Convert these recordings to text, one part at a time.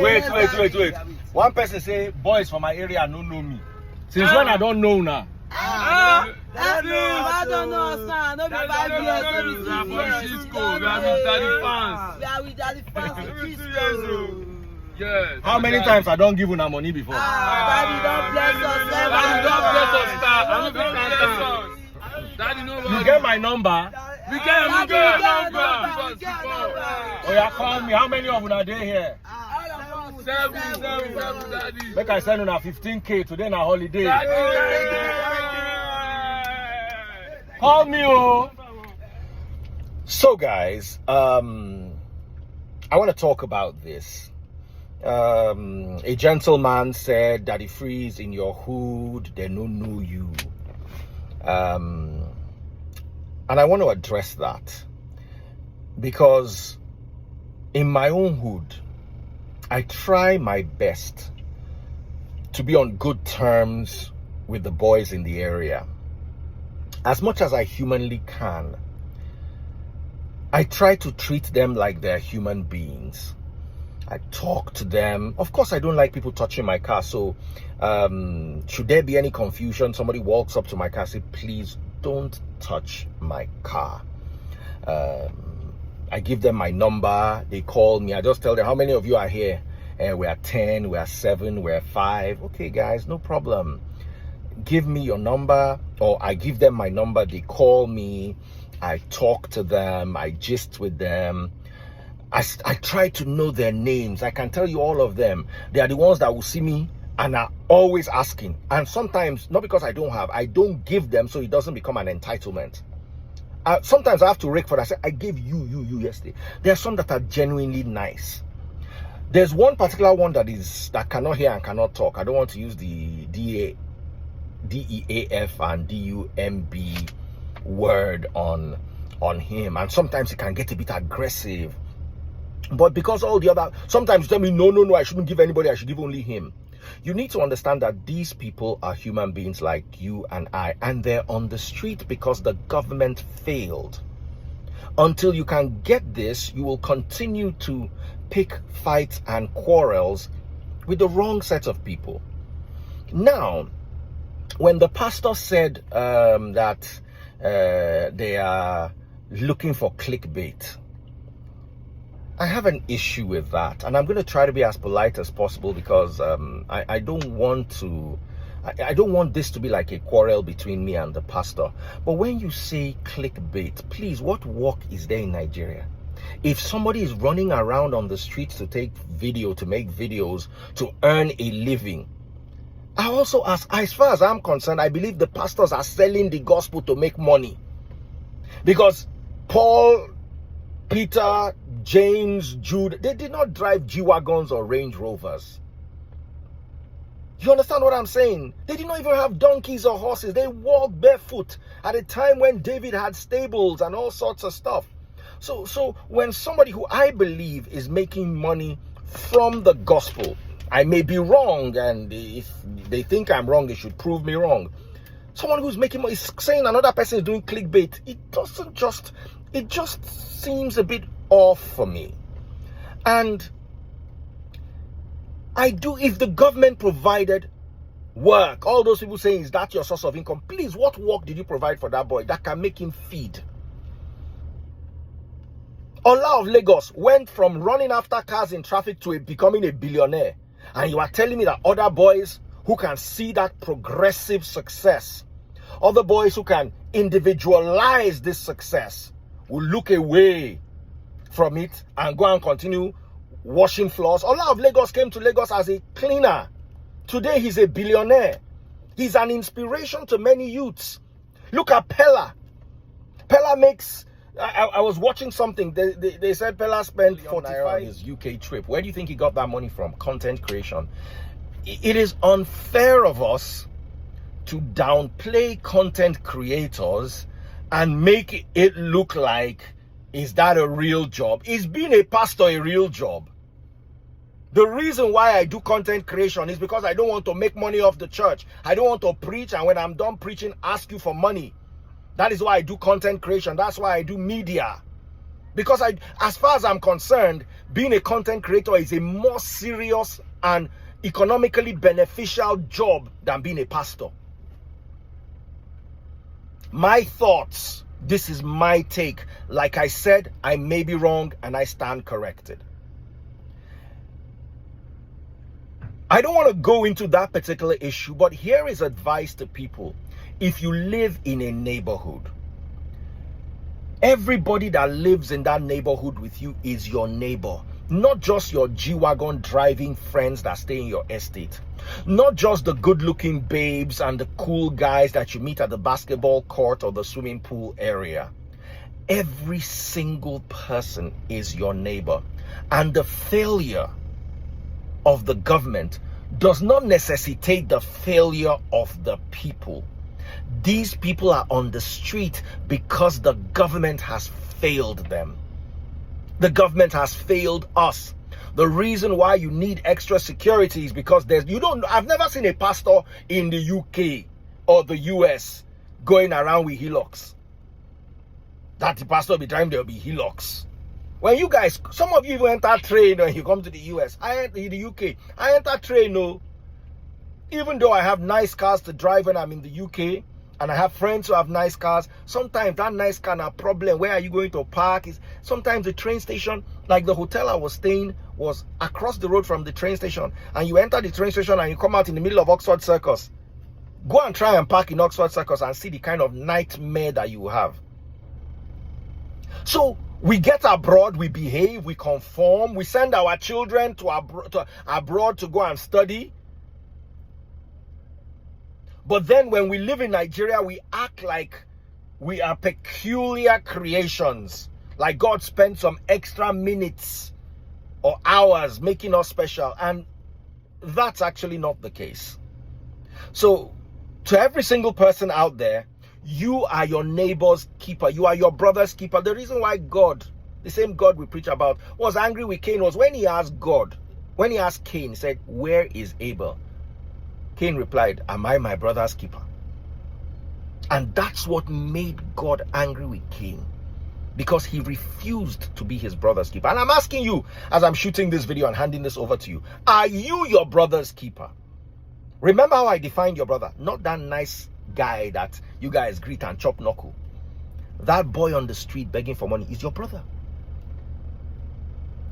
Wait. One person say, boys from my area don't know me. Since when I don't know now? I don't know, sir. No be 5 years. We are the fans. Yes. How many times I don't give you money before? Daddy, don't bless us. Daddy, you get my number? We get your number. Oh, yeah, call me. How many of you are there here? 7, Daddy. Make I send you 15K today na holiday. Call me, oh. So, guys, I want to talk about this. A gentleman said, Daddy Freeze, in your hood, they don't know you. And I want to address that because in my own hood, I try my best to be on good terms with the boys in the area. As much as I humanly can, I try to treat them like they're human beings. I talk to them. Of course, I don't like people touching my car. So should there be any confusion, somebody walks up to my car, say, please don't touch my car. I give them my number. They call me. I just tell them, how many of you are here? We are 10, we are 7, we are 5. Okay, guys, no problem. Give me your number, or I give them my number. They call me. I talk to them. I gist with them. I try to know their names. I can tell you all of them. They are the ones that will see me and are always asking. And sometimes, not because I don't give them so it doesn't become an entitlement. Sometimes I have to rake for that. I say, I gave you yesterday. There are some that are genuinely nice. There's one particular one that cannot hear and cannot talk. I don't want to use the DEAF and DUMB word on him. And sometimes he can get a bit aggressive. But because all the other, sometimes you tell me, no, I shouldn't give anybody, I should give only him. You need to understand that these people are human beings like you and I, and they're on the street because the government failed. Until you can get this, you will continue to pick fights and quarrels with the wrong set of people. Now, when the pastor said that they are looking for clickbait, I have an issue with that, and I'm going to try to be as polite as possible because I don't want this to be like a quarrel between me and the pastor. But when you say clickbait, please, what work is there in Nigeria? If somebody is running around on the streets to make videos to earn a living, I also ask, as far as I'm concerned, I believe the pastors are selling the gospel to make money. Because Paul, Peter, James, Jude, they did not drive G-Wagons or Range Rovers. You understand what I'm saying? They did not even have donkeys or horses. They walked barefoot at a time when David had stables and all sorts of stuff. So when somebody who I believe is making money from the gospel, I may be wrong, and if they think I'm wrong, they should prove me wrong. Someone who's making money is saying another person is doing clickbait. It just seems a bit off for me. And if the government provided work, all those people saying, is that your source of income? Please, what work did you provide for that boy that can make him feed? Ola of Lagos went from running after cars in traffic to becoming a billionaire. And you are telling me that other boys who can see that progressive success, other boys who can individualize this success, will look away from it and go and continue washing floors. Ola of Lagos came to Lagos as a cleaner. Today he's a billionaire. He's an inspiration to many youths. Look at Pella. Pella makes... I was watching something. They said Pella spent 45 on his UK trip. Where do you think he got that money from? Content creation. It is unfair of us to downplay content creators and make it look like, is that a real job? Is being a pastor a real job? The reason why I do content creation is because I don't want to make money off the church. I don't want to preach, and when I'm done preaching, ask you for money. That is why I do content creation. That's why I do media. Because as far as I'm concerned, being a content creator is a more serious and economically beneficial job than being a pastor. My thoughts, this is my take. Like I said, I may be wrong and I stand corrected. I don't want to go into that particular issue, but here is advice to people. If you live in a neighborhood, everybody that lives in that neighborhood with you is your neighbor. Not just your G-Wagon driving friends that stay in your estate. Not just the good-looking babes and the cool guys that you meet at the basketball court or the swimming pool area. Every single person is your neighbor. And the failure of the government does not necessitate the failure of the people. These people are on the street because the government has failed them. The government has failed us. The reason why you need extra security is because I've never seen a pastor in the UK or the US going around with hillocks. That the pastor will be driving, there will be hillocks. When you guys, some of you even enter train when you come to the US. In the UK, I enter train, no. Even though I have nice cars to drive when I'm in the UK, and I have friends who have nice cars, sometimes that nice car has a problem. Where are you going to park? Sometimes the train station, like the hotel I was staying, was across the road from the train station. And you enter the train station and you come out in the middle of Oxford Circus. Go and try and park in Oxford Circus and see the kind of nightmare that you have. So we get abroad, we behave, we conform, we send our children to abroad to go and study. But then when we live in Nigeria, we act like we are peculiar creations. Like God spent some extra minutes or hours making us special. And that's actually not the case. So to every single person out there, you are your neighbor's keeper. You are your brother's keeper. The reason why God, the same God we preach about, was angry with Cain was when he asked God, when he asked Cain, he said, "Where is Abel?" Cain replied, "Am I my brother's keeper?" And that's what made God angry with Cain, because he refused to be his brother's keeper. And I'm asking you, as I'm shooting this video and handing this over to you, are you your brother's keeper? Remember how I defined your brother? Not that nice guy that you guys greet and chop knuckle. That boy on the street begging for money is your brother.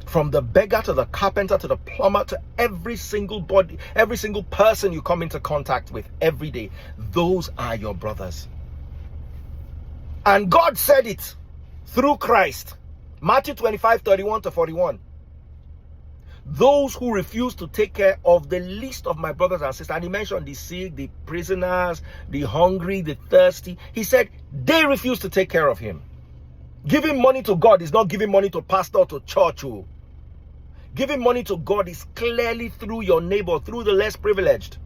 From the beggar to the carpenter to the plumber to every single person you come into contact with every day, those are your brothers. And God said it through Christ. Matthew 25:31-41. Those who refuse to take care of the least of my brothers and sisters, and he mentioned the sick, the prisoners, the hungry, the thirsty. He said they refuse to take care of him. Giving money to God is not giving money to pastor or to church. Giving money to God is clearly through your neighbor, through the less privileged.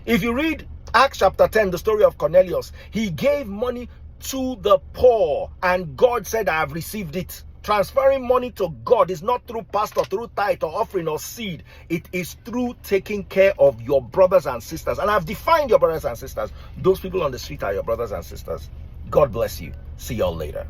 If you read Acts chapter 10, the story of Cornelius, he gave money to the poor and God said, "I have received it." Transferring money to God is not through pastor, through tithe or offering or seed. It is through taking care of your brothers and sisters. And I've defined your brothers and sisters. Those people on the street are your brothers and sisters. God bless you. See y'all later.